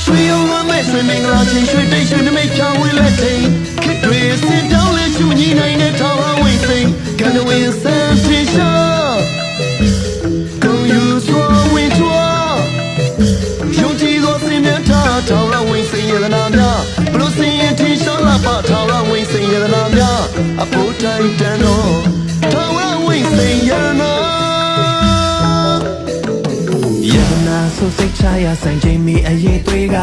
水有我们水明拉清水对水的没飘回来听，看对是到了树你奶奶桃花为谁？看着为三天下，更有所为着，有几个谁面他桃花为谁也在那边，不如谁也天上喇叭桃花为谁也在那边，啊不太单哦，桃花为谁也那。ဆိုစိတ်ချရဆိုင်ချိန်မီအရေးသွေးက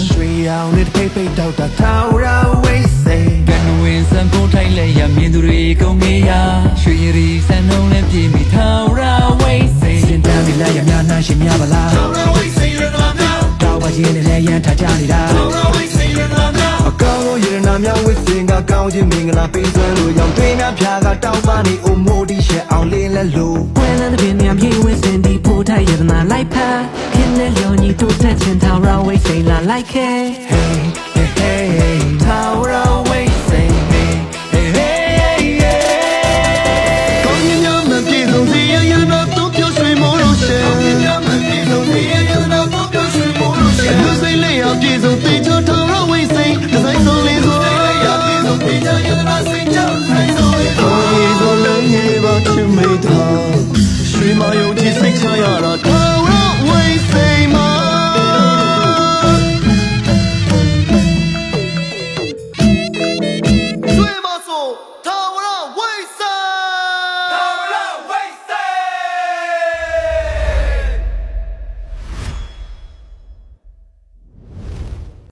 ရွှေရောင်နဲ့ဖိတ်ဖိတ်တောက်တာထောင်ရဝိစိန်ကန်ဝင်စံဖို့ထိုင်လဲရမြင်သူတွေကုန်နေရရွှေရီစံနှုံးနဲ့ပြေးမိထောင်ရဝိစိန်စင်တန်းပြီးလိုက်ရများနှမ်းရှင်များပါလားထောင်ရဝိစိန်ရနာများတောက်ပါချင်းနဲ့လည်းရန်ထားကြနေတာထောင်ရဝိစိန်ရနာများအကောင်းရနာများဝိစိန်ကကောင်းခြင်းမင်္ဂလာပေးစွမ်းလို့ရောင်တွေးများဖြာကတောက်ပါနေအိုမိုဒီရှက်အောင်လေးလဲလို့ဝဲလန်းတဲ့ပြင်းများပြေးဝိစိန်ဒီဖို့ထိုင်ရနာလိုက်ဖာခင်းတဲ့လျော်ညီတို့ထက်ချင်းထောင်ရဝိစိန်လာလိုက်ခဲ